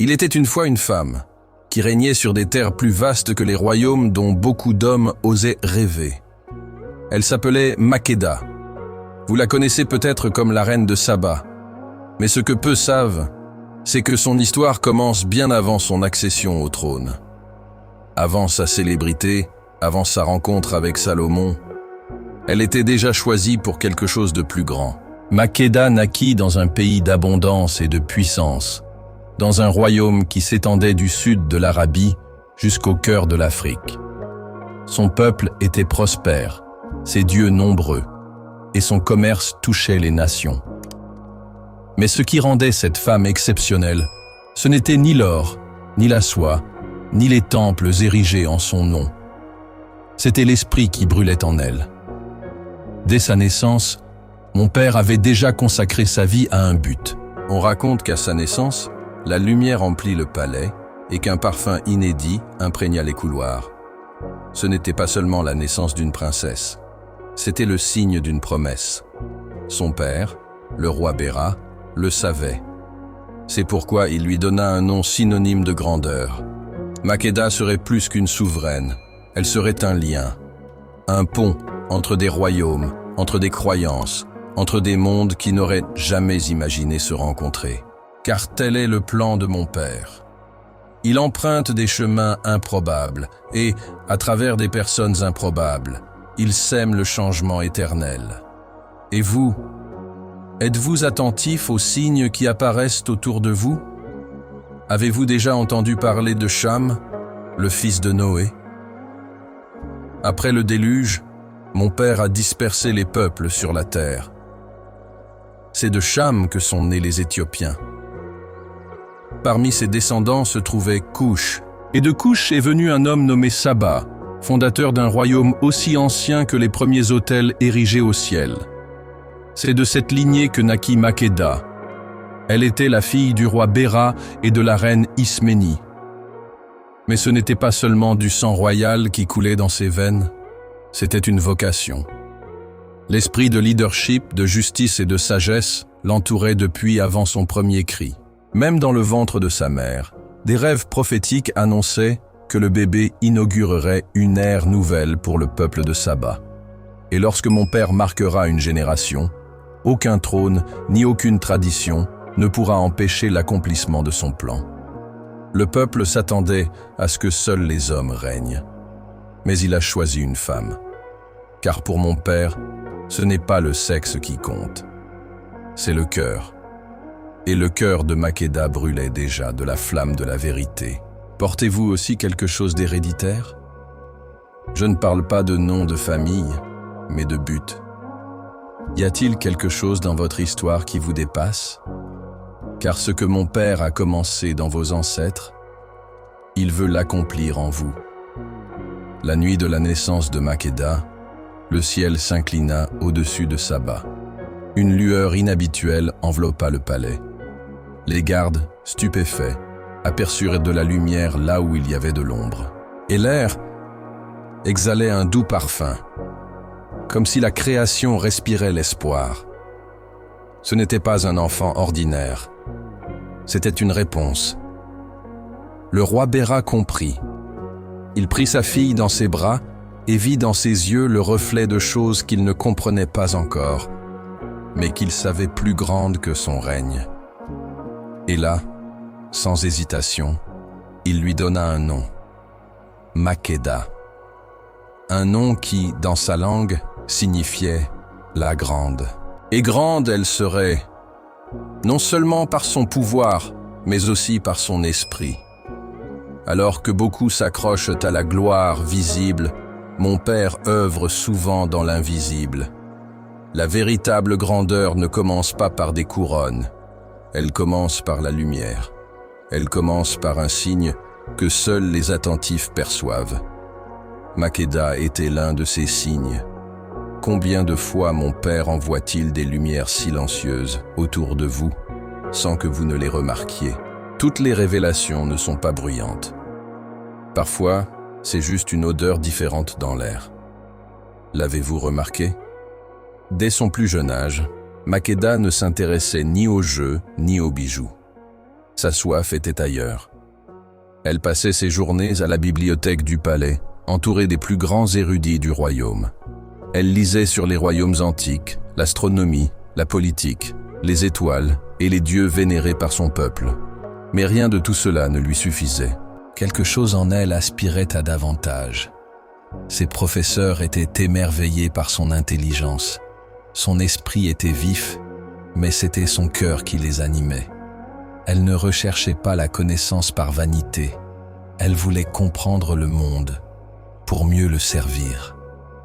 Il était une fois une femme qui régnait sur des terres plus vastes que les royaumes dont beaucoup d'hommes osaient rêver. Elle s'appelait Makeda. Vous la connaissez peut-être comme la reine de Saba, mais ce que peu savent, c'est que son histoire commence bien avant son accession au trône. Avant sa célébrité, avant sa rencontre avec Salomon, elle était déjà choisie pour quelque chose de plus grand. Makeda naquit dans un pays d'abondance et de puissance, dans un royaume qui s'étendait du sud de l'Arabie jusqu'au cœur de l'Afrique. Son peuple était prospère, ses dieux nombreux, et son commerce touchait les nations. Mais ce qui rendait cette femme exceptionnelle, ce n'était ni l'or, ni la soie, ni les temples érigés en son nom. C'était l'esprit qui brûlait en elle. Dès sa naissance, mon père avait déjà consacré sa vie à un but. On raconte qu'à sa naissance, la lumière emplit le palais et qu'un parfum inédit imprégna les couloirs. Ce n'était pas seulement la naissance d'une princesse, c'était le signe d'une promesse. Son père, le roi Béra, le savait. C'est pourquoi il lui donna un nom synonyme de grandeur. Makeda serait plus qu'une souveraine, elle serait un lien, un pont entre des royaumes, entre des croyances, entre des mondes qui n'auraient jamais imaginé se rencontrer. Car tel est le plan de mon père. Il emprunte des chemins improbables et, à travers des personnes improbables, il sème le changement éternel. Et vous, êtes-vous attentif aux signes qui apparaissent autour de vous? Avez-vous déjà entendu parler de Cham, le fils de Noé? Après le déluge, mon père a dispersé les peuples sur la terre. C'est de Cham que sont nés les Éthiopiens. Parmi ses descendants se trouvait Cush, et de Cush est venu un homme nommé Saba, fondateur d'un royaume aussi ancien que les premiers autels érigés au ciel. C'est de cette lignée que naquit Makeda. Elle était la fille du roi Béra et de la reine Isménie. Mais ce n'était pas seulement du sang royal qui coulait dans ses veines, c'était une vocation. L'esprit de leadership, de justice et de sagesse l'entourait depuis avant son premier cri. Même dans le ventre de sa mère, des rêves prophétiques annonçaient que le bébé inaugurerait une ère nouvelle pour le peuple de Saba. Et lorsque mon père marquera une génération, aucun trône ni aucune tradition ne pourra empêcher l'accomplissement de son plan. Le peuple s'attendait à ce que seuls les hommes règnent. Mais il a choisi une femme. Car pour mon père, ce n'est pas le sexe qui compte, c'est le cœur. Et le cœur de Makeda brûlait déjà de la flamme de la vérité. Portez-vous aussi quelque chose d'héréditaire? Je ne parle pas de nom de famille, mais de but. Y a-t-il quelque chose dans votre histoire qui vous dépasse? Car ce que mon père a commencé dans vos ancêtres, il veut l'accomplir en vous. La nuit de la naissance de Makeda, le ciel s'inclina au-dessus de Saba. Une lueur inhabituelle enveloppa le palais. Les gardes, stupéfaits, aperçurent de la lumière là où il y avait de l'ombre. Et l'air exhalait un doux parfum, comme si la création respirait l'espoir. Ce n'était pas un enfant ordinaire, c'était une réponse. Le roi Béra comprit. Il prit sa fille dans ses bras et vit dans ses yeux le reflet de choses qu'il ne comprenait pas encore, mais qu'il savait plus grandes que son règne. Et là, sans hésitation, il lui donna un nom, Makeda. Un nom qui, dans sa langue, signifiait la grande. Et grande elle serait, non seulement par son pouvoir, mais aussi par son esprit. Alors que beaucoup s'accrochent à la gloire visible, mon père œuvre souvent dans l'invisible. La véritable grandeur ne commence pas par des couronnes, elle commence par la lumière. Elle commence par un signe que seuls les attentifs perçoivent. Makeda était l'un de ces signes. Combien de fois mon père envoie-t-il des lumières silencieuses autour de vous, sans que vous ne les remarquiez? Toutes les révélations ne sont pas bruyantes. Parfois, c'est juste une odeur différente dans l'air. L'avez-vous remarqué? Dès son plus jeune âge, Makeda ne s'intéressait ni aux jeux ni aux bijoux. Sa soif était ailleurs. Elle passait ses journées à la bibliothèque du palais, entourée des plus grands érudits du royaume. Elle lisait sur les royaumes antiques, l'astronomie, la politique, les étoiles et les dieux vénérés par son peuple. Mais rien de tout cela ne lui suffisait. Quelque chose en elle aspirait à davantage. Ses professeurs étaient émerveillés par son intelligence. Son esprit était vif, mais c'était son cœur qui les animait. Elle ne recherchait pas la connaissance par vanité. Elle voulait comprendre le monde pour mieux le servir.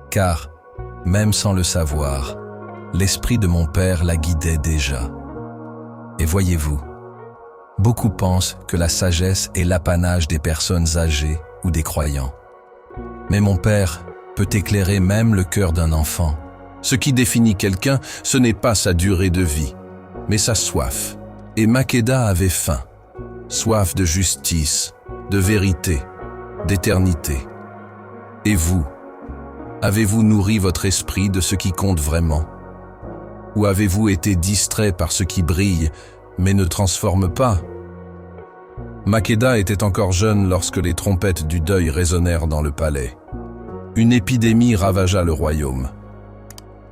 Car, même sans le savoir, l'esprit de mon père la guidait déjà. Et voyez-vous, beaucoup pensent que la sagesse est l'apanage des personnes âgées ou des croyants. Mais mon père peut éclairer même le cœur d'un enfant. Ce qui définit quelqu'un, ce n'est pas sa durée de vie, mais sa soif. Et Makeda avait faim, soif de justice, de vérité, d'éternité. Et vous, avez-vous nourri votre esprit de ce qui compte vraiment? Ou avez-vous été distrait par ce qui brille, mais ne transforme pas? Makeda était encore jeune lorsque les trompettes du deuil résonnèrent dans le palais. Une épidémie ravagea le royaume.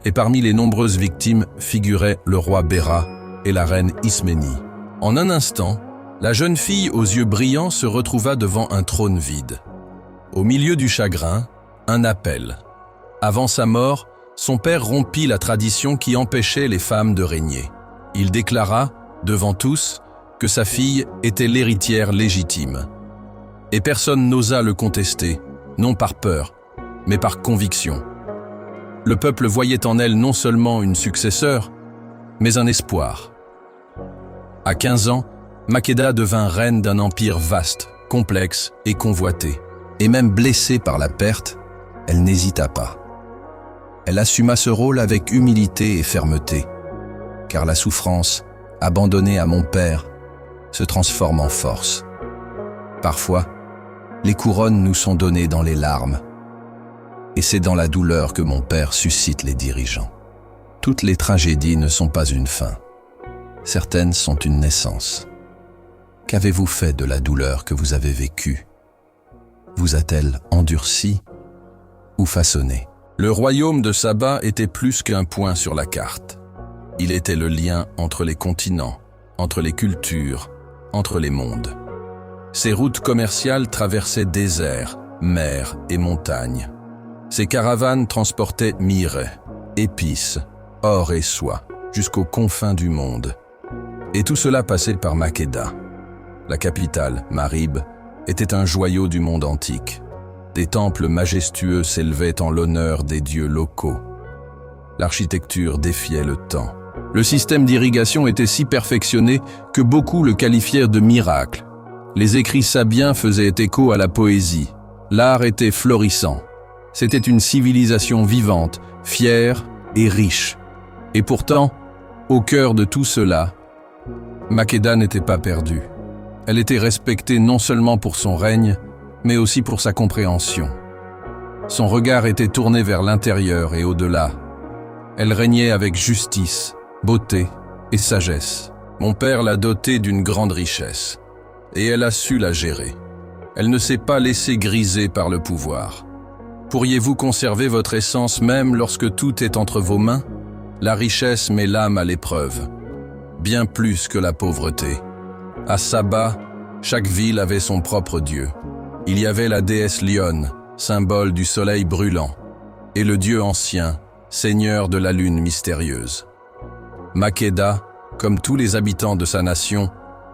Et parmi les nombreuses victimes figuraient le roi Béra et la reine Isménie. En un instant, la jeune fille aux yeux brillants se retrouva devant un trône vide. Au milieu du chagrin, un appel. Avant sa mort, son père rompit la tradition qui empêchait les femmes de régner. Il déclara, devant tous, que sa fille était l'héritière légitime. Et personne n'osa le contester, non par peur, mais par conviction. Le peuple voyait en elle non seulement une successeur, mais un espoir. À 15 ans, Makeda devint reine d'un empire vaste, complexe et convoité. Et même blessée par la perte, elle n'hésita pas. Elle assuma ce rôle avec humilité et fermeté, car la souffrance, abandonnée à mon père, se transforme en force. Parfois, les couronnes nous sont données dans les larmes, et c'est dans la douleur que mon père suscite les dirigeants. Toutes les tragédies ne sont pas une fin. Certaines sont une naissance. Qu'avez-vous fait de la douleur que vous avez vécue? Vous a-t-elle endurci ou façonné? Le royaume de Saba était plus qu'un point sur la carte. Il était le lien entre les continents, entre les cultures, entre les mondes. Ses routes commerciales traversaient déserts, mers et montagnes. Ses caravanes transportaient mireilles, épices, or et soie, jusqu'aux confins du monde. Et tout cela passait par Makeda. La capitale, Marib, était un joyau du monde antique. Des temples majestueux s'élevaient en l'honneur des dieux locaux. L'architecture défiait le temps. Le système d'irrigation était si perfectionné que beaucoup le qualifièrent de miracle. Les écrits sabiens faisaient écho à la poésie. L'art était florissant. C'était une civilisation vivante, fière et riche. Et pourtant, au cœur de tout cela, Makeda n'était pas perdue. Elle était respectée non seulement pour son règne, mais aussi pour sa compréhension. Son regard était tourné vers l'intérieur et au-delà. Elle régnait avec justice, beauté et sagesse. Mon père l'a dotée d'une grande richesse, et elle a su la gérer. Elle ne s'est pas laissée griser par le pouvoir. Pourriez-vous conserver votre essence même lorsque tout est entre vos mains? La richesse met l'âme à l'épreuve, bien plus que la pauvreté. À Saba, chaque ville avait son propre dieu. Il y avait la déesse Lionne, symbole du soleil brûlant, et le dieu ancien, seigneur de la lune mystérieuse. Makeda, comme tous les habitants de sa nation,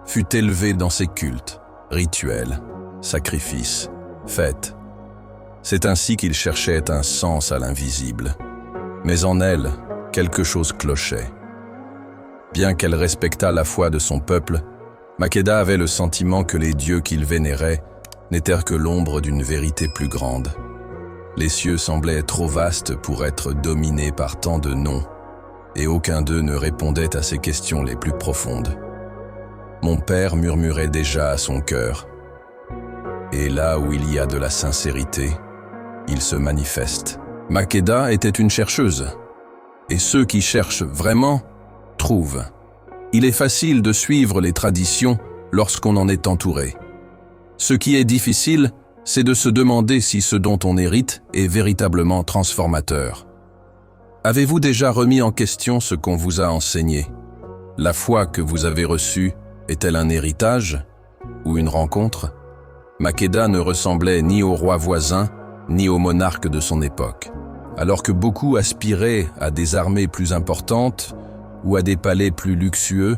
fut élevé dans ses cultes, rituels, sacrifices, fêtes. C'est ainsi qu'il cherchait un sens à l'invisible. Mais en elle, quelque chose clochait. Bien qu'elle respectât la foi de son peuple, Makeda avait le sentiment que les dieux qu'il vénérait n'étaient que l'ombre d'une vérité plus grande. Les cieux semblaient trop vastes pour être dominés par tant de noms, et aucun d'eux ne répondait à ses questions les plus profondes. Mon père murmurait déjà à son cœur, et là où il y a de la sincérité, il se manifeste. Makeda était une chercheuse, et ceux qui cherchent vraiment trouvent. Il est facile de suivre les traditions lorsqu'on en est entouré. Ce qui est difficile, c'est de se demander si ce dont on hérite est véritablement transformateur. Avez-vous déjà remis en question ce qu'on vous a enseigné? La foi que vous avez reçue est-elle un héritage ou une rencontre? Makeda ne ressemblait ni au roi voisin, ni au monarque de son époque. Alors que beaucoup aspiraient à des armées plus importantes ou à des palais plus luxueux,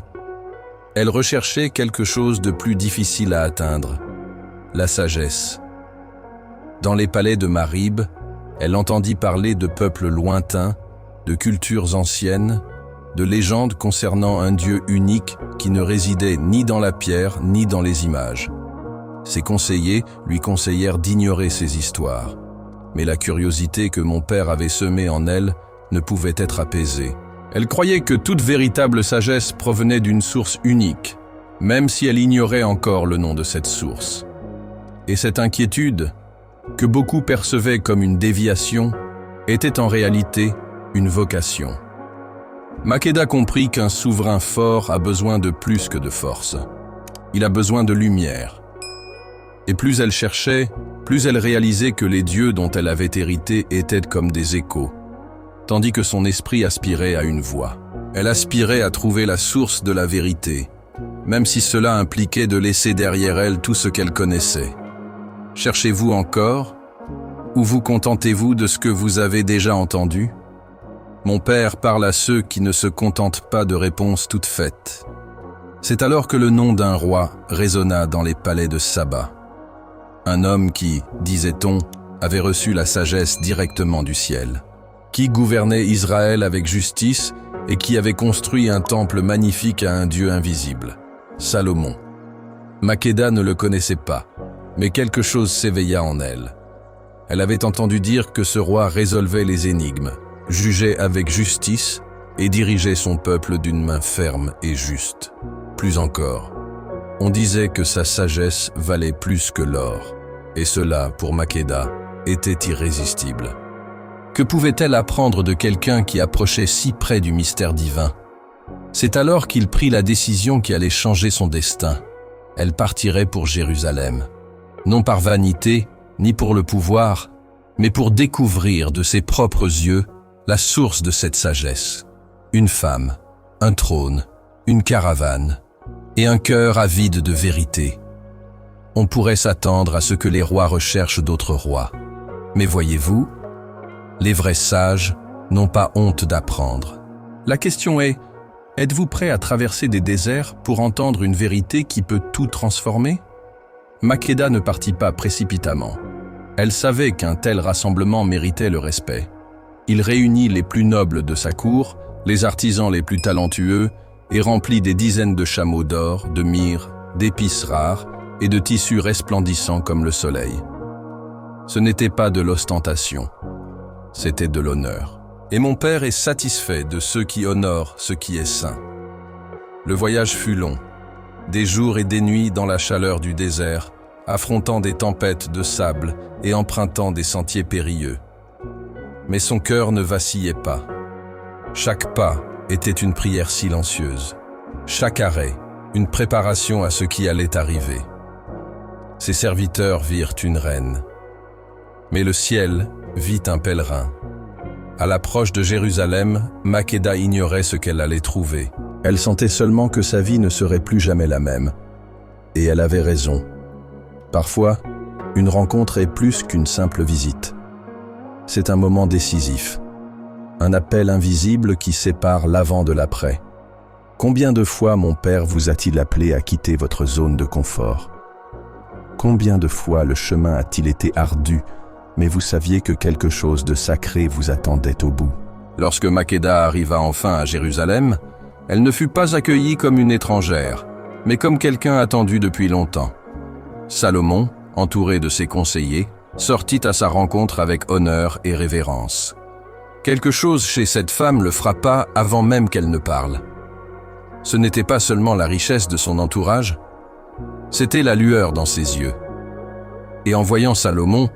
elle recherchait quelque chose de plus difficile à atteindre, la sagesse. Dans les palais de Marib, elle entendit parler de peuples lointains, de cultures anciennes, de légendes concernant un Dieu unique qui ne résidait ni dans la pierre ni dans les images. Ses conseillers lui conseillèrent d'ignorer ces histoires. Mais la curiosité que mon père avait semée en elle ne pouvait être apaisée. Elle croyait que toute véritable sagesse provenait d'une source unique, même si elle ignorait encore le nom de cette source. Et cette inquiétude, que beaucoup percevaient comme une déviation, était en réalité une vocation. Makeda comprit qu'un souverain fort a besoin de plus que de force. Il a besoin de lumière. Et plus elle cherchait, plus elle réalisait que les dieux dont elle avait hérité étaient comme des échos, tandis que son esprit aspirait à une voix. Elle aspirait à trouver la source de la vérité, même si cela impliquait de laisser derrière elle tout ce qu'elle connaissait. Cherchez-vous encore, ou vous contentez-vous de ce que vous avez déjà entendu? Mon père parle à ceux qui ne se contentent pas de réponses toutes faites. C'est alors que le nom d'un roi résonna dans les palais de Saba. Un homme qui, disait-on, avait reçu la sagesse directement du ciel, qui gouvernait Israël avec justice et qui avait construit un temple magnifique à un Dieu invisible, Salomon. Makeda ne le connaissait pas, mais quelque chose s'éveilla en elle. Elle avait entendu dire que ce roi résolvait les énigmes, jugeait avec justice et dirigeait son peuple d'une main ferme et juste. Plus encore, on disait que sa sagesse valait plus que l'or, et cela, pour Makeda, était irrésistible. Que pouvait-elle apprendre de quelqu'un qui approchait si près du mystère divin? C'est alors qu'il prit la décision qui allait changer son destin. Elle partirait pour Jérusalem, non par vanité, ni pour le pouvoir, mais pour découvrir de ses propres yeux la source de cette sagesse. Une femme, un trône, une caravane, et un cœur avide de vérité. On pourrait s'attendre à ce que les rois recherchent d'autres rois. Mais voyez-vous, les vrais sages n'ont pas honte d'apprendre. La question est, êtes-vous prêt à traverser des déserts pour entendre une vérité qui peut tout transformer? Makeda ne partit pas précipitamment. Elle savait qu'un tel rassemblement méritait le respect. Il réunit les plus nobles de sa cour, les artisans les plus talentueux, et remplit des dizaines de chameaux d'or, de myrrhe, d'épices rares et de tissus resplendissants comme le soleil. Ce n'était pas de l'ostentation, c'était de l'honneur. Et mon père est satisfait de ceux qui honorent ce qui est saint. Le voyage fut long, des jours et des nuits dans la chaleur du désert, affrontant des tempêtes de sable et empruntant des sentiers périlleux. Mais son cœur ne vacillait pas. Chaque pas était une prière silencieuse. Chaque arrêt, une préparation à ce qui allait arriver. Ses serviteurs virent une reine. Mais le ciel vit un pèlerin. À l'approche de Jérusalem, Makeda ignorait ce qu'elle allait trouver. Elle sentait seulement que sa vie ne serait plus jamais la même. Et elle avait raison. Parfois, une rencontre est plus qu'une simple visite. C'est un moment décisif. Un appel invisible qui sépare l'avant de l'après. Combien de fois mon père vous a-t-il appelé à quitter votre zone de confort? Combien de fois le chemin a-t-il été ardu, mais vous saviez que quelque chose de sacré vous attendait au bout? Lorsque Makeda arriva enfin à Jérusalem, elle ne fut pas accueillie comme une étrangère, mais comme quelqu'un attendu depuis longtemps. Salomon, entouré de ses conseillers, sortit à sa rencontre avec honneur et révérence. Quelque chose chez cette femme le frappa avant même qu'elle ne parle. Ce n'était pas seulement la richesse de son entourage, c'était la lueur dans ses yeux. Et en voyant Salomon,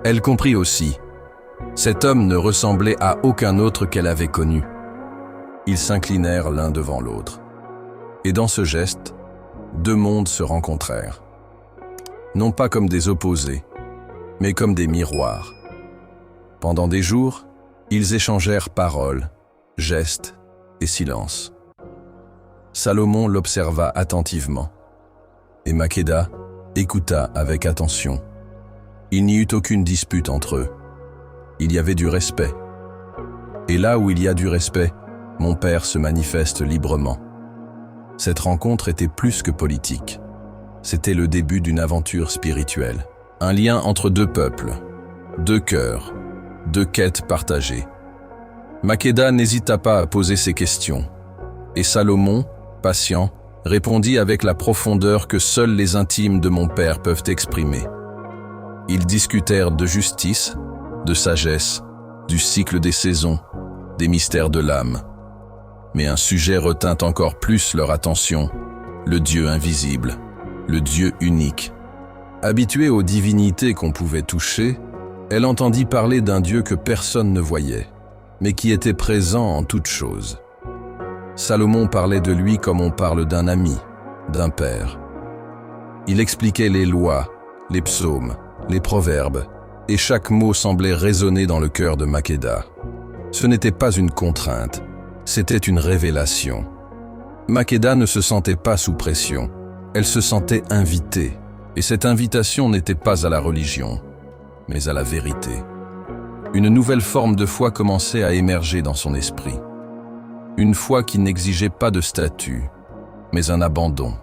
elle comprit aussi. Cet homme ne ressemblait à aucun autre qu'elle avait connu. Ils s'inclinèrent l'un devant l'autre. Et dans ce geste, deux mondes se rencontrèrent. Non pas comme des opposés, mais comme des miroirs. Pendant des jours, ils échangèrent paroles, gestes et silences. Salomon l'observa attentivement, et Makeda écouta avec attention. Il n'y eut aucune dispute entre eux. Il y avait du respect. Et là où il y a du respect, mon père se manifeste librement. Cette rencontre était plus que politique. C'était le début d'une aventure spirituelle. Un lien entre deux peuples, deux cœurs, deux quêtes partagées. Makeda n'hésita pas à poser ses questions. Et Salomon, patient, répondit avec la profondeur que seuls les intimes de mon père peuvent exprimer. Ils discutèrent de justice, de sagesse, du cycle des saisons, des mystères de l'âme. Mais un sujet retint encore plus leur attention, le Dieu invisible, le Dieu unique. Habituée aux divinités qu'on pouvait toucher, elle entendit parler d'un Dieu que personne ne voyait, mais qui était présent en toutes choses. Salomon parlait de lui comme on parle d'un ami, d'un père. Il expliquait les lois, les psaumes, les proverbes, et chaque mot semblait résonner dans le cœur de Makeda. Ce n'était pas une contrainte, c'était une révélation. Makeda ne se sentait pas sous pression, elle se sentait invitée, et cette invitation n'était pas à la religion, mais à la vérité. Une nouvelle forme de foi commençait à émerger dans son esprit. Une foi qui n'exigeait pas de statut, mais un abandon,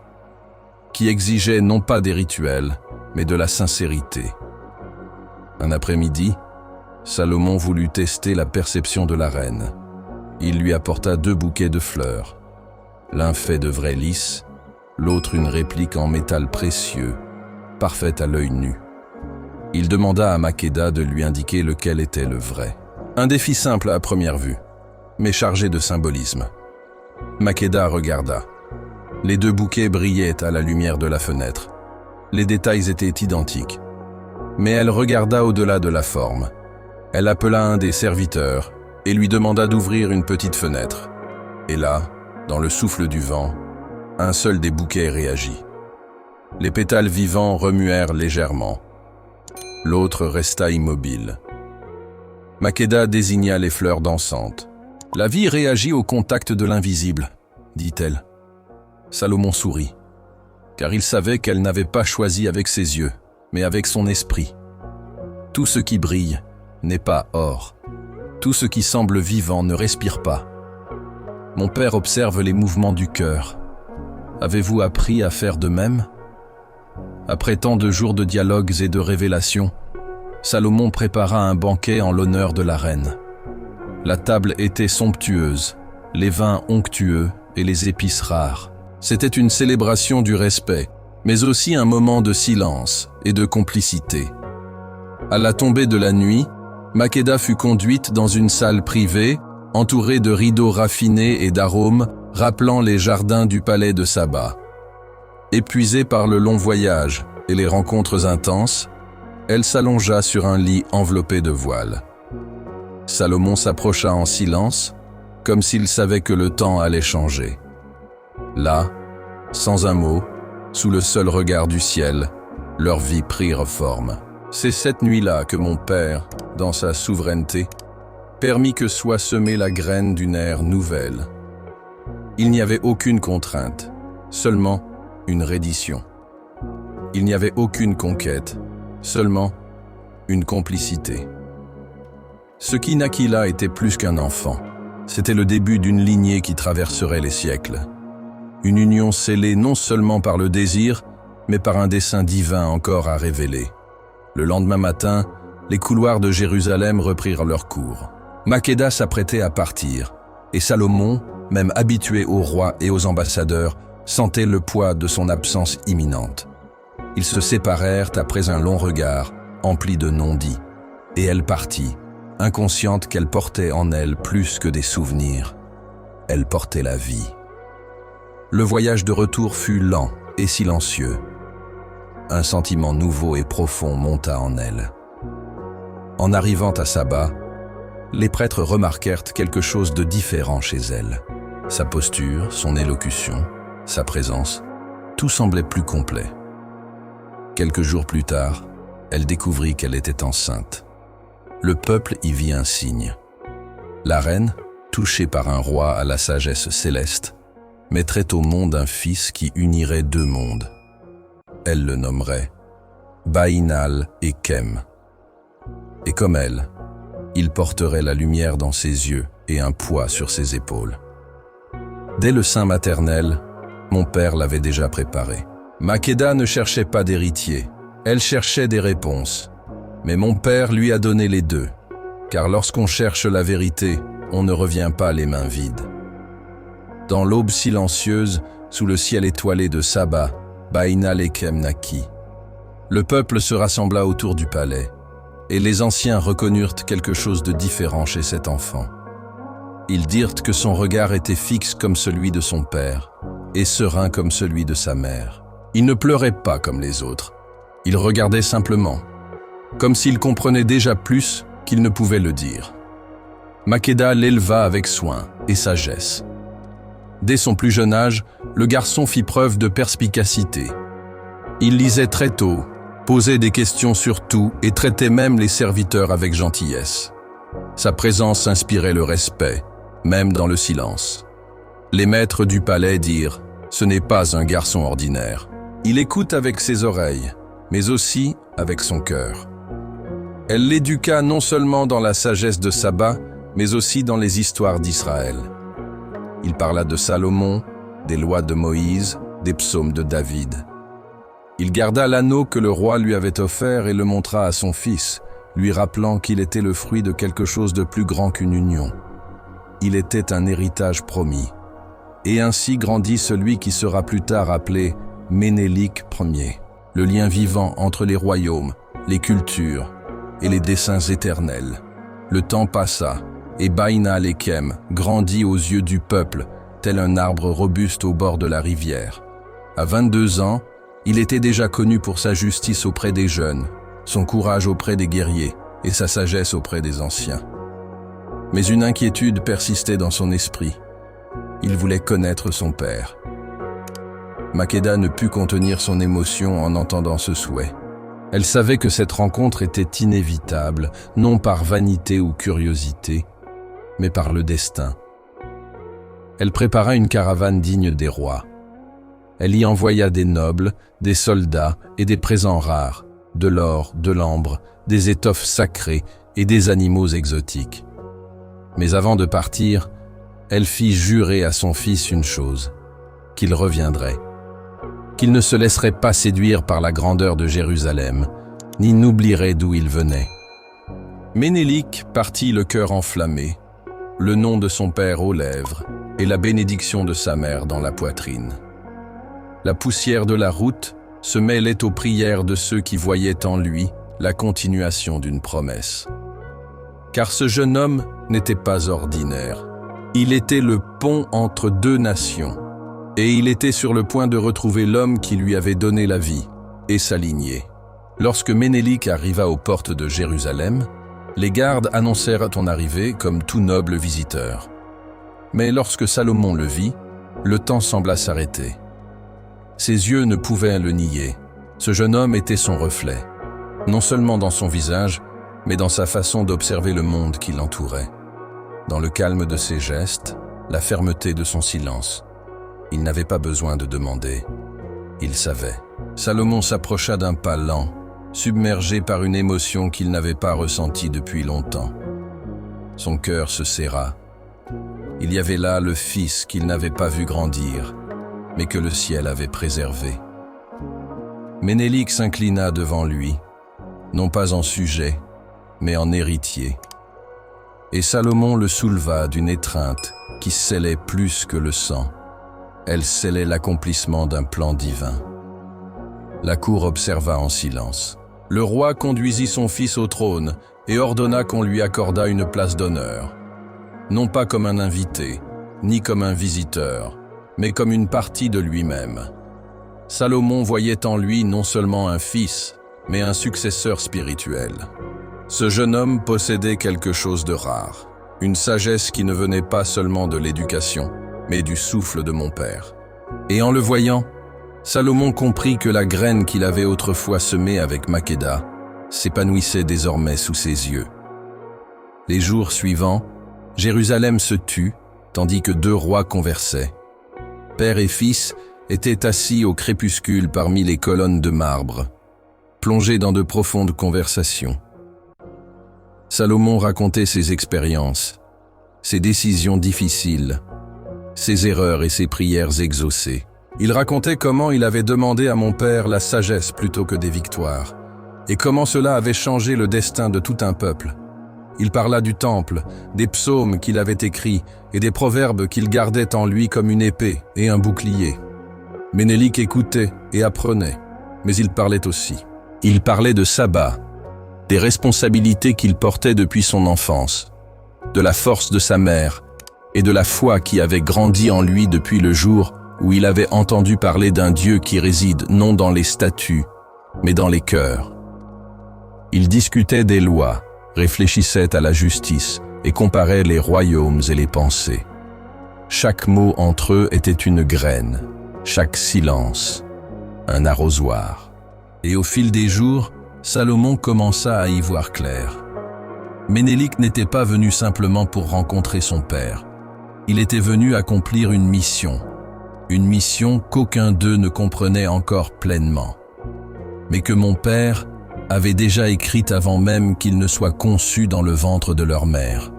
qui exigeait non pas des rituels, mais de la sincérité. Un après-midi, Salomon voulut tester la perception de la reine. Il lui apporta 2 bouquets de fleurs, l'un fait de vrai lys, l'autre une réplique en métal précieux, parfaite à l'œil nu. Il demanda à Makeda de lui indiquer lequel était le vrai. Un défi simple à première vue, mais chargé de symbolisme. Makeda regarda. Les 2 bouquets brillaient à la lumière de la fenêtre. Les détails étaient identiques. Mais elle regarda au-delà de la forme. Elle appela un des serviteurs et lui demanda d'ouvrir une petite fenêtre. Et là, dans le souffle du vent, un seul des bouquets réagit. Les pétales vivants remuèrent légèrement. L'autre resta immobile. Makeda désigna les fleurs dansantes. « La vie réagit au contact de l'invisible », dit-elle. Salomon sourit, car il savait qu'elle n'avait pas choisi avec ses yeux, mais avec son esprit. Tout ce qui brille n'est pas or. Tout ce qui semble vivant ne respire pas. Mon père observe les mouvements du cœur. Avez-vous appris à faire de même ? Après tant de jours de dialogues et de révélations, Salomon prépara un banquet en l'honneur de la reine. La table était somptueuse, les vins onctueux et les épices rares. C'était une célébration du respect, mais aussi un moment de silence et de complicité. À la tombée de la nuit, Makeda fut conduite dans une salle privée, entourée de rideaux raffinés et d'arômes, rappelant les jardins du palais de Saba. Épuisée par le long voyage et les rencontres intenses, elle s'allongea sur un lit enveloppé de voiles. Salomon s'approcha en silence, comme s'il savait que le temps allait changer. Là, sans un mot, sous le seul regard du ciel, leurs vies prirent forme. C'est cette nuit-là que mon père, dans sa souveraineté, permit que soit semée la graine d'une ère nouvelle. Il n'y avait aucune contrainte, seulement une reddition. Il n'y avait aucune conquête, seulement une complicité. Ce qui naquit là était plus qu'un enfant. C'était le début d'une lignée qui traverserait les siècles. Une union scellée non seulement par le désir, mais par un dessein divin encore à révéler. Le lendemain matin, les couloirs de Jérusalem reprirent leur cours. Makeda s'apprêtait à partir, et Salomon, même habitué aux rois et aux ambassadeurs, sentait le poids de son absence imminente. Ils se séparèrent après un long regard, empli de non-dits, et elle partit, inconsciente qu'elle portait en elle plus que des souvenirs. Elle portait la vie. Le voyage de retour fut lent et silencieux. Un sentiment nouveau et profond monta en elle. En arrivant à Saba, les prêtres remarquèrent quelque chose de différent chez elle. Sa posture, son élocution, sa présence. tout semblait plus complet. Quelques jours plus tard, elle découvrit qu'elle était enceinte. Le peuple y vit un signe. La reine, touchée par un roi à la sagesse céleste, mettrait au monde un fils qui unirait deux mondes. Elle le nommerait Bainal et Kem. Et comme elle, il porterait la lumière dans ses yeux et un poids sur ses épaules. Dès le sein maternel, mon père l'avait déjà préparé. Makeda ne cherchait pas d'héritier, elle cherchait des réponses. Mais mon père lui a donné les deux, car lorsqu'on cherche la vérité, on ne revient pas les mains vides. Dans l'aube silencieuse, sous le ciel étoilé de Saba, Bainal et Kem naquit. Le peuple se rassembla autour du palais, et les anciens reconnurent quelque chose de différent chez cet enfant. Ils dirent que son regard était fixe comme celui de son père, et serein comme celui de sa mère. Il ne pleurait pas comme les autres, il regardait simplement, comme s'il comprenait déjà plus qu'il ne pouvait le dire. Makeda l'éleva avec soin et sagesse. Dès son plus jeune âge, le garçon fit preuve de perspicacité. Il lisait très tôt, posait des questions sur tout et traitait même les serviteurs avec gentillesse. Sa présence inspirait le respect, même dans le silence. Les maîtres du palais dirent « Ce n'est pas un garçon ordinaire. Il écoute avec ses oreilles, mais aussi avec son cœur. » Elle l'éduqua non seulement dans la sagesse de Saba, mais aussi dans les histoires d'Israël. Il parla de Salomon, des lois de Moïse, des psaumes de David. Il garda l'anneau que le roi lui avait offert et le montra à son fils, lui rappelant qu'il était le fruit de quelque chose de plus grand qu'une union. Il était un héritage promis. Et ainsi grandit celui qui sera plus tard appelé Ménélik Ier, le lien vivant entre les royaumes, les cultures et les desseins éternels. Le temps passa, et Bainal et Kem grandit aux yeux du peuple, tel un arbre robuste au bord de la rivière. À 22 ans, il était déjà connu pour sa justice auprès des jeunes, son courage auprès des guerriers et sa sagesse auprès des anciens. Mais une inquiétude persistait dans son esprit. Il voulait connaître son père. Makeda ne put contenir son émotion en entendant ce souhait. Elle savait que cette rencontre était inévitable, non par vanité ou curiosité, mais par le destin. Elle prépara une caravane digne des rois. Elle y envoya des nobles, des soldats et des présents rares, de l'or, de l'ambre, des étoffes sacrées et des animaux exotiques. Mais avant de partir, elle fit jurer à son fils une chose, qu'il reviendrait, qu'il ne se laisserait pas séduire par la grandeur de Jérusalem, ni n'oublierait d'où il venait. Ménélik partit le cœur enflammé, le nom de son père aux lèvres et la bénédiction de sa mère dans la poitrine. La poussière de la route se mêlait aux prières de ceux qui voyaient en lui la continuation d'une promesse. Car ce jeune homme n'était pas ordinaire. Il était le pont entre deux nations, et il était sur le point de retrouver l'homme qui lui avait donné la vie et sa lignée. Lorsque Ménélik arriva aux portes de Jérusalem, les gardes annoncèrent son arrivée comme tout noble visiteur. Mais lorsque Salomon le vit, le temps sembla s'arrêter. Ses yeux ne pouvaient le nier. Ce jeune homme était son reflet, non seulement dans son visage, mais dans sa façon d'observer le monde qui l'entourait. Dans le calme de ses gestes, la fermeté de son silence. Il n'avait pas besoin de demander. Il savait. Salomon s'approcha d'un pas lent, submergé par une émotion qu'il n'avait pas ressentie depuis longtemps. Son cœur se serra. Il y avait là le fils qu'il n'avait pas vu grandir, mais que le ciel avait préservé. Ménélik s'inclina devant lui, non pas en sujet, mais en héritier. Et Salomon le souleva d'une étreinte qui scellait plus que le sang. Elle scellait l'accomplissement d'un plan divin. La cour observa en silence. Le roi conduisit son fils au trône et ordonna qu'on lui accordât une place d'honneur. Non pas comme un invité, ni comme un visiteur, mais comme une partie de lui-même. Salomon voyait en lui non seulement un fils, mais un successeur spirituel. Ce jeune homme possédait quelque chose de rare, une sagesse qui ne venait pas seulement de l'éducation, mais du souffle de mon père. Et en le voyant, Salomon comprit que la graine qu'il avait autrefois semée avec Makeda s'épanouissait désormais sous ses yeux. Les jours suivants, Jérusalem se tut, tandis que deux rois conversaient. Père et fils étaient assis au crépuscule parmi les colonnes de marbre, plongés dans de profondes conversations. Salomon racontait ses expériences, ses décisions difficiles, ses erreurs et ses prières exaucées. Il racontait comment il avait demandé à mon père la sagesse plutôt que des victoires, et comment cela avait changé le destin de tout un peuple. Il parla du temple, des psaumes qu'il avait écrits et des proverbes qu'il gardait en lui comme une épée et un bouclier. Ménélik écoutait et apprenait, mais il parlait aussi. Il parlait de Saba, des responsabilités qu'il portait depuis son enfance, de la force de sa mère et de la foi qui avait grandi en lui depuis le jour où il avait entendu parler d'un Dieu qui réside non dans les statues, mais dans les cœurs. Il discutait des lois, réfléchissait à la justice et comparait les royaumes et les pensées. Chaque mot entre eux était une graine, chaque silence, un arrosoir. Et au fil des jours, Salomon commença à y voir clair. Ménélik n'était pas venu simplement pour rencontrer son père. Il était venu accomplir une mission qu'aucun d'eux ne comprenait encore pleinement, mais que mon père avait déjà écrite avant même qu'ils ne soient conçus dans le ventre de leur mère.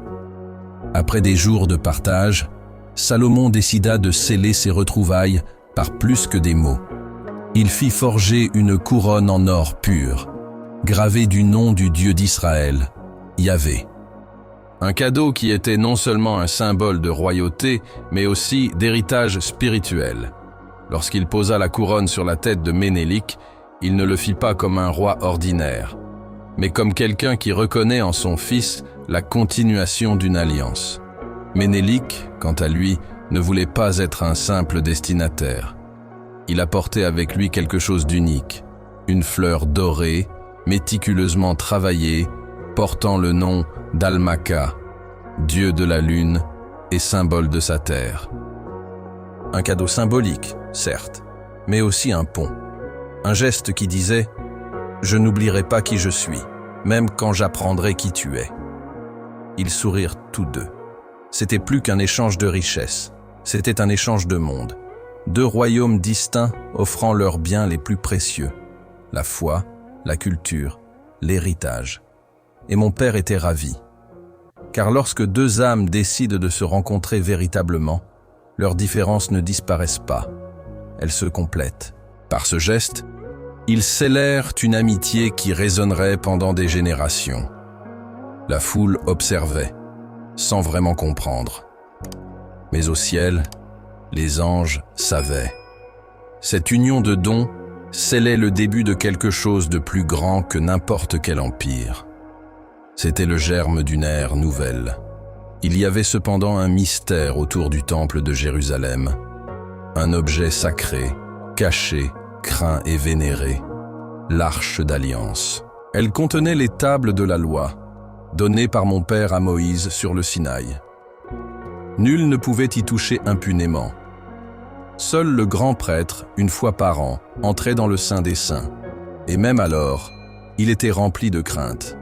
Après des jours de partage, Salomon décida de sceller ses retrouvailles par plus que des mots. Il fit forger une couronne en or pur, gravée du nom du Dieu d'Israël, Yahvé. Un cadeau qui était non seulement un symbole de royauté, mais aussi d'héritage spirituel. Lorsqu'il posa la couronne sur la tête de Ménélik, il ne le fit pas comme un roi ordinaire, mais comme quelqu'un qui reconnaît en son fils la continuation d'une alliance. Ménélik, quant à lui, ne voulait pas être un simple destinataire. Il apportait avec lui quelque chose d'unique, une fleur dorée, méticuleusement travaillée, portant le nom d'Almaka, dieu de la lune et symbole de sa terre. Un cadeau symbolique, certes, mais aussi un pont. Un geste qui disait « Je n'oublierai pas qui je suis, même quand j'apprendrai qui tu es ». Ils sourirent tous deux. C'était plus qu'un échange de richesses, c'était un échange de monde. Deux royaumes distincts offrant leurs biens les plus précieux, la foi, la culture, l'héritage. Et mon père était ravi. Car lorsque deux âmes décident de se rencontrer véritablement, leurs différences ne disparaissent pas, elles se complètent. Par ce geste, ils scellèrent une amitié qui résonnerait pendant des générations. La foule observait, sans vraiment comprendre. Mais au ciel, les anges savaient. Cette union de dons scellait le début de quelque chose de plus grand que n'importe quel empire. C'était le germe d'une ère nouvelle. Il y avait cependant un mystère autour du temple de Jérusalem, un objet sacré, caché, craint et vénéré, l'arche d'alliance. Elle contenait les tables de la loi, données par mon père à Moïse sur le Sinaï. Nul ne pouvait y toucher impunément. Seul le grand prêtre, une fois par an, entrait dans le Saint des Saints, et même alors, il était rempli de crainte.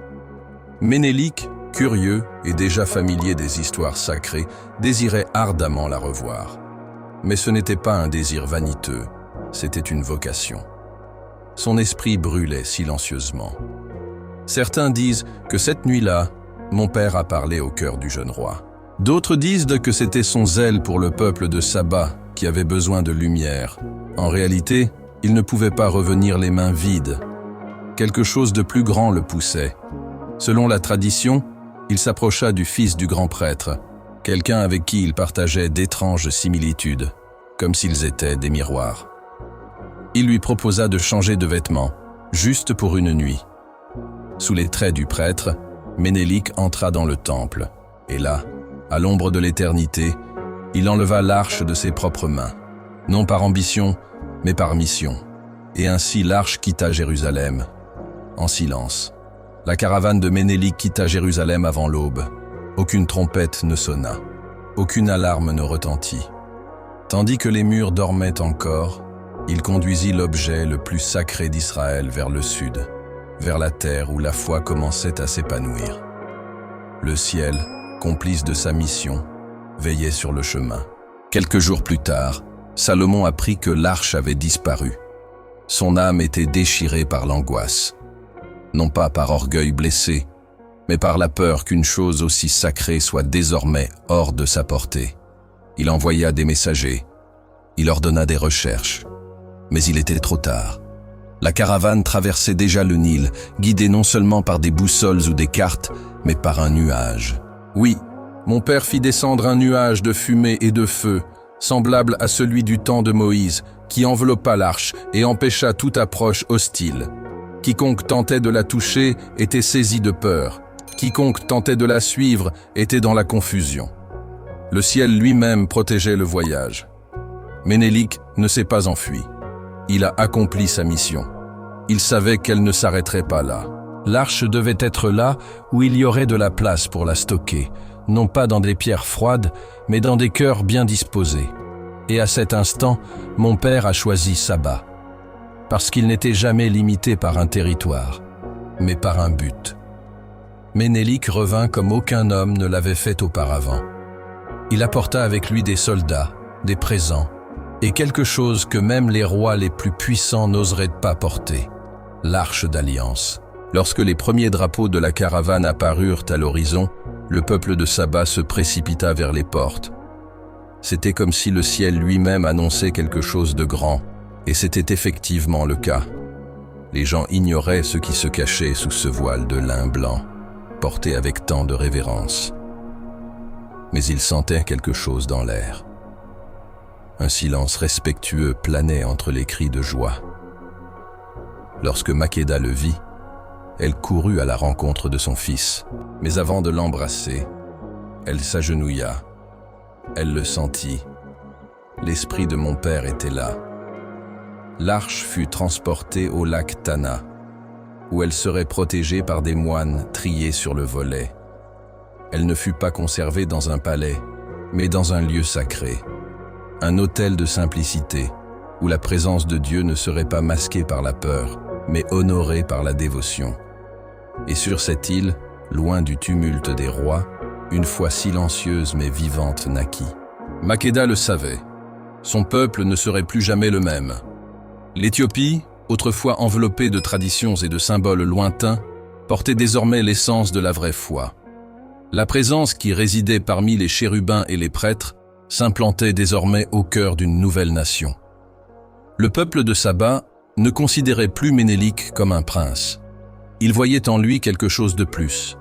Ménélik, curieux et déjà familier des histoires sacrées, désirait ardemment la revoir. Mais ce n'était pas un désir vaniteux, c'était une vocation. Son esprit brûlait silencieusement. Certains disent que cette nuit-là, mon père a parlé au cœur du jeune roi. D'autres disent que c'était son zèle pour le peuple de Saba qui avait besoin de lumière. En réalité, il ne pouvait pas revenir les mains vides. Quelque chose de plus grand le poussait. Selon la tradition, il s'approcha du fils du grand prêtre, quelqu'un avec qui il partageait d'étranges similitudes, comme s'ils étaient des miroirs. Il lui proposa de changer de vêtements, juste pour une nuit. Sous les traits du prêtre, Ménélik entra dans le temple, et là, à l'ombre de l'éternité, il enleva l'arche de ses propres mains, non par ambition, mais par mission. Et ainsi l'arche quitta Jérusalem, en silence. La caravane de Ménélik quitta Jérusalem avant l'aube. Aucune trompette ne sonna, aucune alarme ne retentit. Tandis que les murs dormaient encore, Il conduisit l'objet le plus sacré d'Israël vers le sud, vers la terre où la foi commençait à s'épanouir. Le ciel, complice de sa mission, veillait sur le chemin. Quelques jours plus tard, Salomon apprit que l'arche avait disparu. Son âme était déchirée par l'angoisse, non pas par orgueil blessé, mais par la peur qu'une chose aussi sacrée soit désormais hors de sa portée. Il envoya des messagers, il ordonna des recherches, mais il était trop tard. La caravane traversait déjà le Nil, guidée non seulement par des boussoles ou des cartes, mais par un nuage. Oui, mon père fit descendre un nuage de fumée et de feu, semblable à celui du temps de Moïse, qui enveloppa l'arche et empêcha toute approche hostile. Quiconque tentait de la toucher était saisi de peur. Quiconque tentait de la suivre était dans la confusion. Le ciel lui-même protégeait le voyage. Ménélik ne s'est pas enfui. Il a accompli sa mission. Il savait qu'elle ne s'arrêterait pas là. L'arche devait être là où il y aurait de la place pour la stocker, non pas dans des pierres froides, mais dans des cœurs bien disposés. Et à cet instant, mon père a choisi Saba, parce qu'il n'était jamais limité par un territoire, mais par un but. Ménélik revint comme aucun homme ne l'avait fait auparavant. Il apporta avec lui des soldats, des présents, et quelque chose que même les rois les plus puissants n'oseraient pas porter, l'arche d'alliance. Lorsque les premiers drapeaux de la caravane apparurent à l'horizon, le peuple de Saba se précipita vers les portes. C'était comme si le ciel lui-même annonçait quelque chose de grand, et c'était effectivement le cas. Les gens ignoraient ce qui se cachait sous ce voile de lin blanc, porté avec tant de révérence. Mais ils sentaient quelque chose dans l'air. Un silence respectueux planait entre les cris de joie. Lorsque Makeda le vit, elle courut à la rencontre de son fils, mais avant de l'embrasser, elle s'agenouilla. Elle le sentit. L'esprit de mon père était là. L'arche fut transportée au lac Tana, où elle serait protégée par des moines triés sur le volet. Elle ne fut pas conservée dans un palais, mais dans un lieu sacré, un autel de simplicité, où la présence de Dieu ne serait pas masquée par la peur, mais honorée par la dévotion. Et sur cette île, loin du tumulte des rois, une foi silencieuse mais vivante naquit. Makeda le savait. Son peuple ne serait plus jamais le même. L'Éthiopie, autrefois enveloppée de traditions et de symboles lointains, portait désormais l'essence de la vraie foi. La présence qui résidait parmi les chérubins et les prêtres s'implantait désormais au cœur d'une nouvelle nation. Le peuple de Saba ne considérait plus Ménélik comme un prince. Il voyait en lui quelque chose de plus.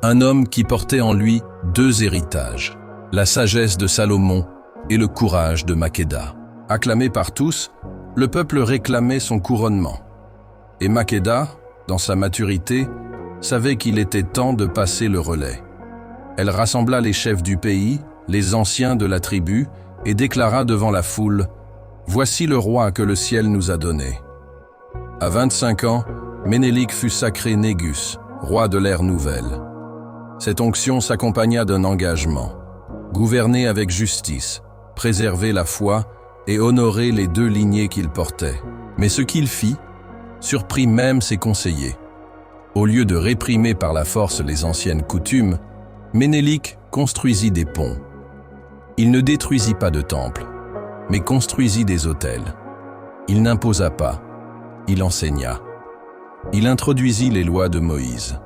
Un homme qui portait en lui deux héritages, la sagesse de Salomon et le courage de Makeda. Acclamé par tous, le peuple réclamait son couronnement. Et Makeda, dans sa maturité, savait qu'il était temps de passer le relais. Elle rassembla les chefs du pays, les anciens de la tribu, et déclara devant la foule « Voici le roi que le ciel nous a donné. » À 25 ans, Ménélik fut sacré Négus, roi de l'ère nouvelle. Cette onction s'accompagna d'un engagement. Gouverner avec justice, préserver la foi et honorer les deux lignées qu'il portait. Mais ce qu'il fit surprit même ses conseillers. Au lieu de réprimer par la force les anciennes coutumes, Ménélik construisit des ponts. Il ne détruisit pas de temples, mais construisit des autels. Il n'imposa pas, il enseigna. Il introduisit les lois de Moïse,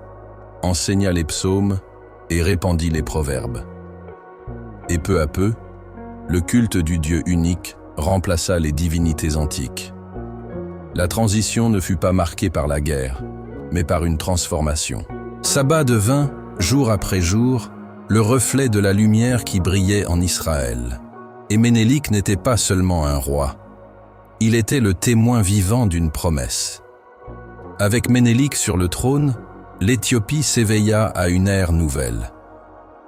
enseigna les psaumes et répandit les proverbes. Et peu à peu, le culte du Dieu unique remplaça les divinités antiques. La transition ne fut pas marquée par la guerre, mais par une transformation. Saba devint, jour après jour, le reflet de la lumière qui brillait en Israël. Et Ménélik n'était pas seulement un roi, il était le témoin vivant d'une promesse. Avec Ménélik sur le trône, l'Éthiopie s'éveilla à une ère nouvelle.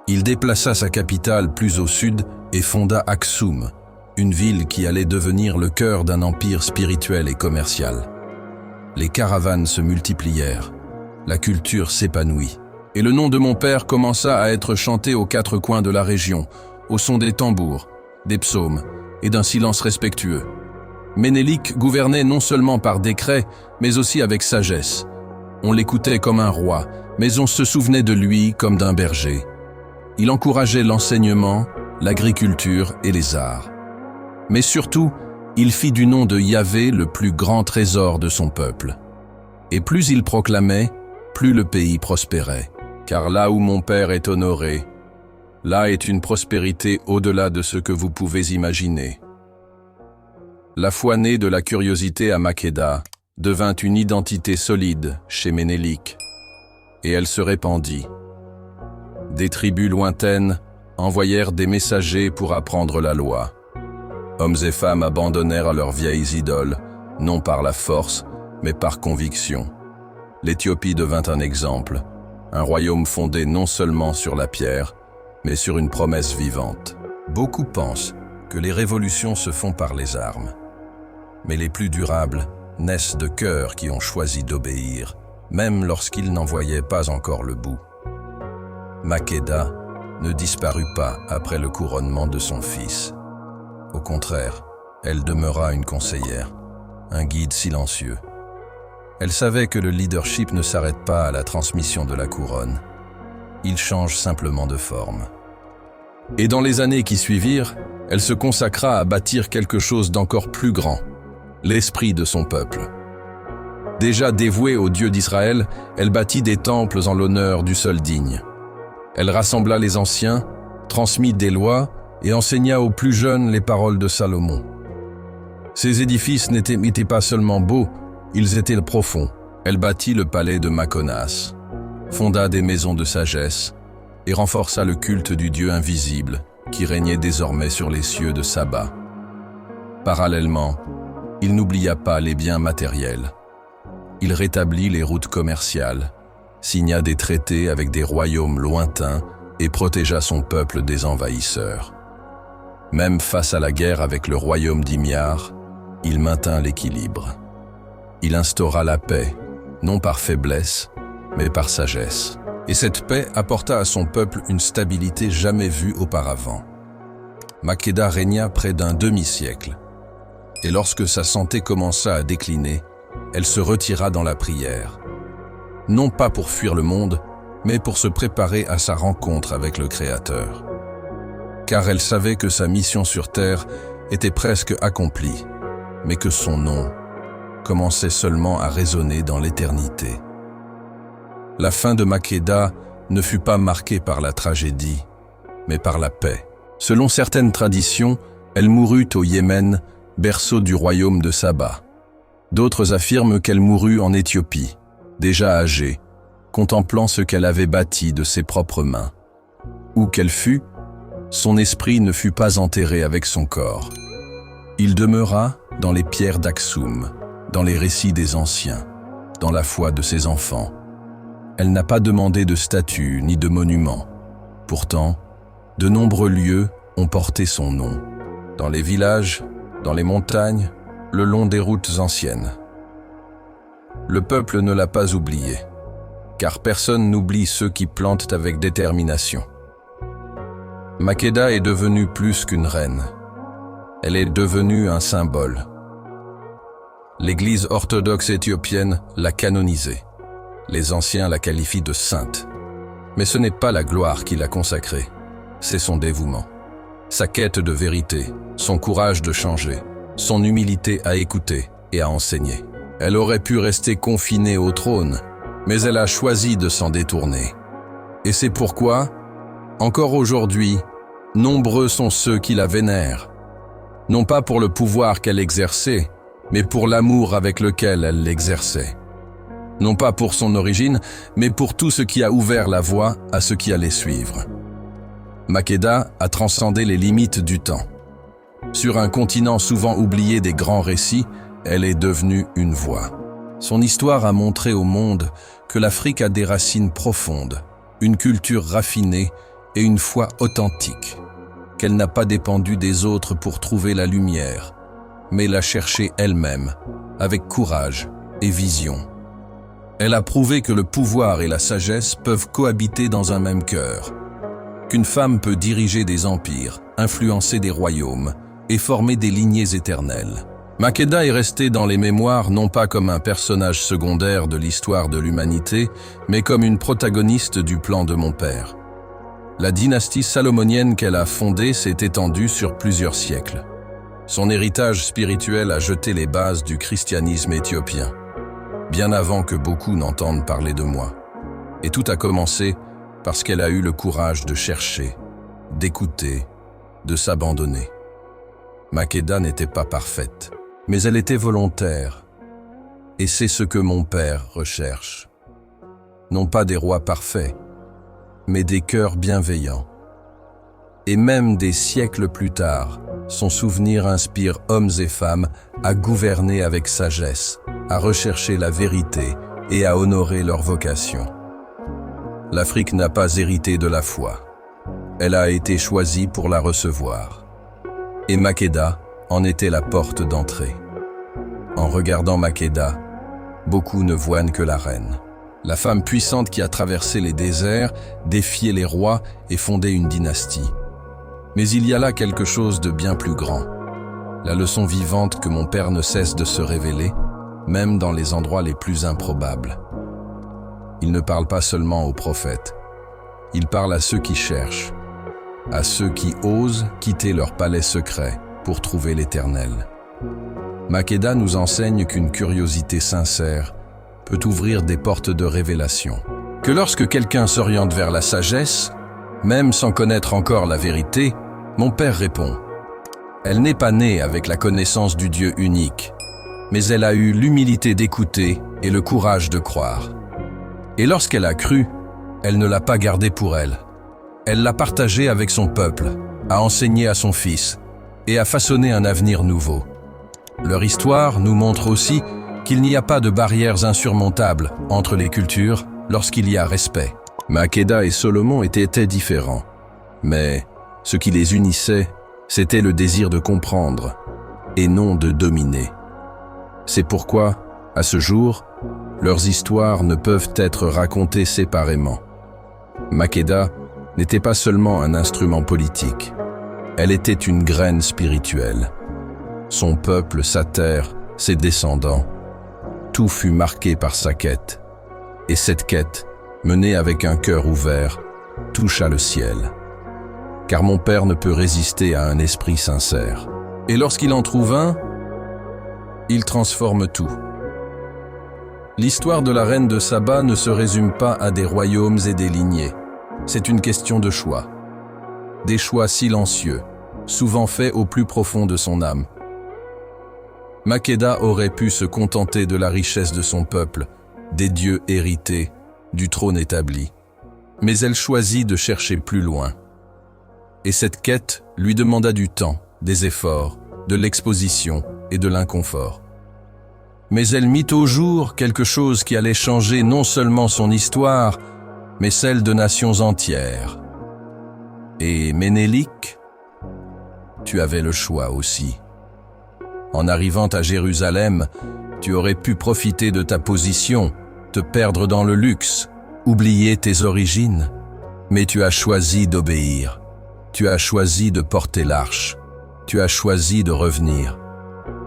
Il déplaça sa capitale plus au sud et fonda Aksum, une ville qui allait devenir le cœur d'un empire spirituel et commercial. Les caravanes se multiplièrent, la culture s'épanouit, et le nom de mon père commença à être chanté aux quatre coins de la région, au son des tambours, des psaumes et d'un silence respectueux. Ménélik gouvernait non seulement par décret, mais aussi avec sagesse. On l'écoutait comme un roi, mais on se souvenait de lui comme d'un berger. Il encourageait l'enseignement, l'agriculture et les arts. Mais surtout, il fit du nom de Yahvé le plus grand trésor de son peuple. Et plus il proclamait, plus le pays prospérait. Car là où mon Père est honoré, là est une prospérité au-delà de ce que vous pouvez imaginer. La foi née de la curiosité à Makéda devint une identité solide chez Ménélik, et elle se répandit. Des tribus lointaines envoyèrent des messagers pour apprendre la loi. Hommes et femmes abandonnèrent leurs vieilles idoles, non par la force, mais par conviction. L'Éthiopie devint un exemple, un royaume fondé non seulement sur la pierre, mais sur une promesse vivante. Beaucoup pensent que les révolutions se font par les armes. Mais les plus durables naissent de cœurs qui ont choisi d'obéir, même lorsqu'ils n'en voyaient pas encore le bout. Makéda ne disparut pas après le couronnement de son fils. Au contraire, elle demeura une conseillère, un guide silencieux. Elle savait que le leadership ne s'arrête pas à la transmission de la couronne. Il change simplement de forme. Et dans les années qui suivirent, elle se consacra à bâtir quelque chose d'encore plus grand, l'esprit de son peuple. Déjà dévouée au Dieu d'Israël, elle bâtit des temples en l'honneur du seul digne. Elle rassembla les anciens, transmit des lois et enseigna aux plus jeunes les paroles de Salomon. Ces édifices n'étaient pas seulement beaux, ils étaient profonds. Elle bâtit le palais de Maconas, fonda des maisons de sagesse et renforça le culte du Dieu invisible qui régnait désormais sur les cieux de Saba. Parallèlement, il n'oublia pas les biens matériels. Il rétablit les routes commerciales, signa des traités avec des royaumes lointains et protégea son peuple des envahisseurs. Même face à la guerre avec le royaume d'Imyar, il maintint l'équilibre. Il instaura la paix, non par faiblesse, mais par sagesse. Et cette paix apporta à son peuple une stabilité jamais vue auparavant. Makéda régna près d'un demi-siècle. Et lorsque sa santé commença à décliner, elle se retira dans la prière. Non pas pour fuir le monde, mais pour se préparer à sa rencontre avec le Créateur. Car elle savait que sa mission sur terre était presque accomplie, mais que son nom commençait seulement à résonner dans l'éternité. La fin de Makéda ne fut pas marquée par la tragédie, mais par la paix. Selon certaines traditions, elle mourut au Yémen, berceau du royaume de Saba. D'autres affirment qu'elle mourut en Éthiopie, déjà âgée, contemplant ce qu'elle avait bâti de ses propres mains. Où qu'elle fût, son esprit ne fut pas enterré avec son corps. Il demeura dans les pierres d'Aksum, dans les récits des anciens, dans la foi de ses enfants. Elle n'a pas demandé de statue ni de monument. Pourtant, de nombreux lieux ont porté son nom. Dans les villages, dans les montagnes, le long des routes anciennes. Le peuple ne l'a pas oublié, car personne n'oublie ceux qui plantent avec détermination. Makéda est devenue plus qu'une reine. Elle est devenue un symbole. L'Église orthodoxe éthiopienne l'a canonisée. Les anciens la qualifient de sainte. Mais ce n'est pas la gloire qui l'a consacrée, c'est son dévouement. Sa quête de vérité, son courage de changer, son humilité à écouter et à enseigner. Elle aurait pu rester confinée au trône, mais elle a choisi de s'en détourner. Et c'est pourquoi, encore aujourd'hui, nombreux sont ceux qui la vénèrent. Non pas pour le pouvoir qu'elle exerçait, mais pour l'amour avec lequel elle l'exerçait. Non pas pour son origine, mais pour tout ce qui a ouvert la voie à ceux qui allaient suivre. Makéda a transcendé les limites du temps. Sur un continent souvent oublié des grands récits, elle est devenue une voix. Son histoire a montré au monde que l'Afrique a des racines profondes, une culture raffinée et une foi authentique, qu'elle n'a pas dépendu des autres pour trouver la lumière, mais l'a cherchée elle-même, avec courage et vision. Elle a prouvé que le pouvoir et la sagesse peuvent cohabiter dans un même cœur, qu'une femme peut diriger des empires, influencer des royaumes et former des lignées éternelles. Makeda est resté dans les mémoires non pas comme un personnage secondaire de l'histoire de l'humanité, mais comme une protagoniste du plan de mon père. La dynastie salomonienne qu'elle a fondée s'est étendue sur plusieurs siècles. Son héritage spirituel a jeté les bases du christianisme éthiopien, bien avant que beaucoup n'entendent parler de moi. Et tout a commencé parce qu'elle a eu le courage de chercher, d'écouter, de s'abandonner. Makeda n'était pas parfaite, mais elle était volontaire. Et c'est ce que mon père recherche. Non pas des rois parfaits, mais des cœurs bienveillants. Et même des siècles plus tard, son souvenir inspire hommes et femmes à gouverner avec sagesse, à rechercher la vérité et à honorer leur vocation. L'Afrique n'a pas hérité de la foi. Elle a été choisie pour la recevoir. Et Makeda en était la porte d'entrée. En regardant Makeda, beaucoup ne voient que la reine. La femme puissante qui a traversé les déserts, défié les rois et fondé une dynastie. Mais il y a là quelque chose de bien plus grand. La leçon vivante que mon père ne cesse de se révéler, même dans les endroits les plus improbables. Il ne parle pas seulement aux prophètes. Il parle à ceux qui cherchent, à ceux qui osent quitter leur palais secret pour trouver l'Éternel. Makeda nous enseigne qu'une curiosité sincère peut ouvrir des portes de révélation. Que lorsque quelqu'un s'oriente vers la sagesse, même sans connaître encore la vérité, mon père répond « Elle n'est pas née avec la connaissance du Dieu unique, mais elle a eu l'humilité d'écouter et le courage de croire. Et lorsqu'elle a cru, elle ne l'a pas gardé pour elle. Elle l'a partagé avec son peuple, a enseigné à son fils et a façonné un avenir nouveau. Leur histoire nous montre aussi qu'il n'y a pas de barrières insurmontables entre les cultures lorsqu'il y a respect. Makeda et Salomon étaient différents, mais ce qui les unissait, c'était le désir de comprendre et non de dominer. C'est pourquoi, à ce jour, leurs histoires ne peuvent être racontées séparément. Makeda n'était pas seulement un instrument politique, elle était une graine spirituelle. Son peuple, sa terre, ses descendants, tout fut marqué par sa quête. Et cette quête, menée avec un cœur ouvert, toucha le ciel. Car mon père ne peut résister à un esprit sincère. Et lorsqu'il en trouve un, il transforme tout. L'histoire de la reine de Saba ne se résume pas à des royaumes et des lignées. C'est une question de choix. Des choix silencieux, souvent faits au plus profond de son âme. Makeda aurait pu se contenter de la richesse de son peuple, des dieux hérités, du trône établi. Mais elle choisit de chercher plus loin. Et cette quête lui demanda du temps, des efforts, de l'exposition et de l'inconfort. Mais elle mit au jour quelque chose qui allait changer non seulement son histoire, mais celle de nations entières. Et Ménélik, tu avais le choix aussi. En arrivant à Jérusalem, tu aurais pu profiter de ta position, te perdre dans le luxe, oublier tes origines. Mais tu as choisi d'obéir. Tu as choisi de porter l'arche. Tu as choisi de revenir.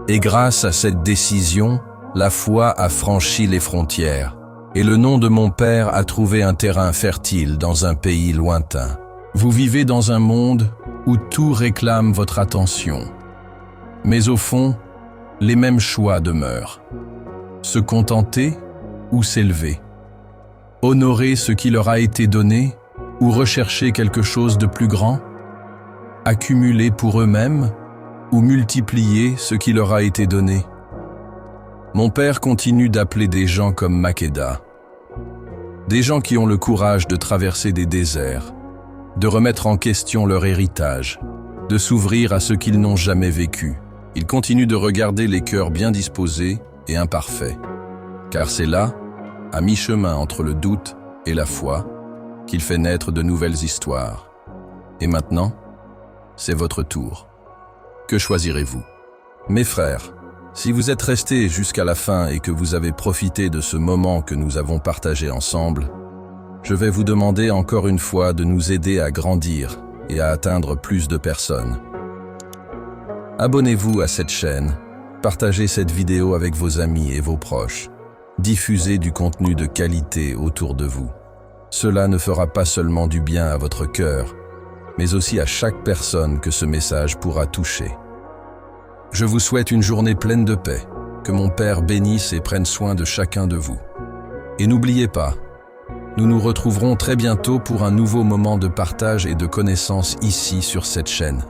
Et grâce à cette décision, la foi a franchi les frontières. Et le nom de mon père a trouvé un terrain fertile dans un pays lointain. Vous vivez dans un monde où tout réclame votre attention. Mais au fond, les mêmes choix demeurent. Se contenter ou s'élever. Honorer ce qui leur a été donné ou rechercher quelque chose de plus grand. Accumuler pour eux-mêmes ou multiplier ce qui leur a été donné. Mon père continue d'appeler des gens comme Makeda. Des gens qui ont le courage de traverser des déserts, de remettre en question leur héritage, de s'ouvrir à ce qu'ils n'ont jamais vécu. Il continue de regarder les cœurs bien disposés et imparfaits, car c'est là, à mi-chemin entre le doute et la foi, qu'il fait naître de nouvelles histoires. Et maintenant, c'est votre tour. Que choisirez-vous? Mes frères, si vous êtes restés jusqu'à la fin et que vous avez profité de ce moment que nous avons partagé ensemble, je vais vous demander encore une fois de nous aider à grandir et à atteindre plus de personnes. Abonnez-vous à cette chaîne Partagez cette vidéo avec vos amis et vos proches. Diffusez du contenu de qualité autour de vous. Cela ne fera pas seulement du bien à votre cœur, mais aussi à chaque personne que ce message pourra toucher. Je vous souhaite une journée pleine de paix, que mon Père bénisse et prenne soin de chacun de vous. Et n'oubliez pas, nous nous retrouverons très bientôt pour un nouveau moment de partage et de connaissance ici sur cette chaîne.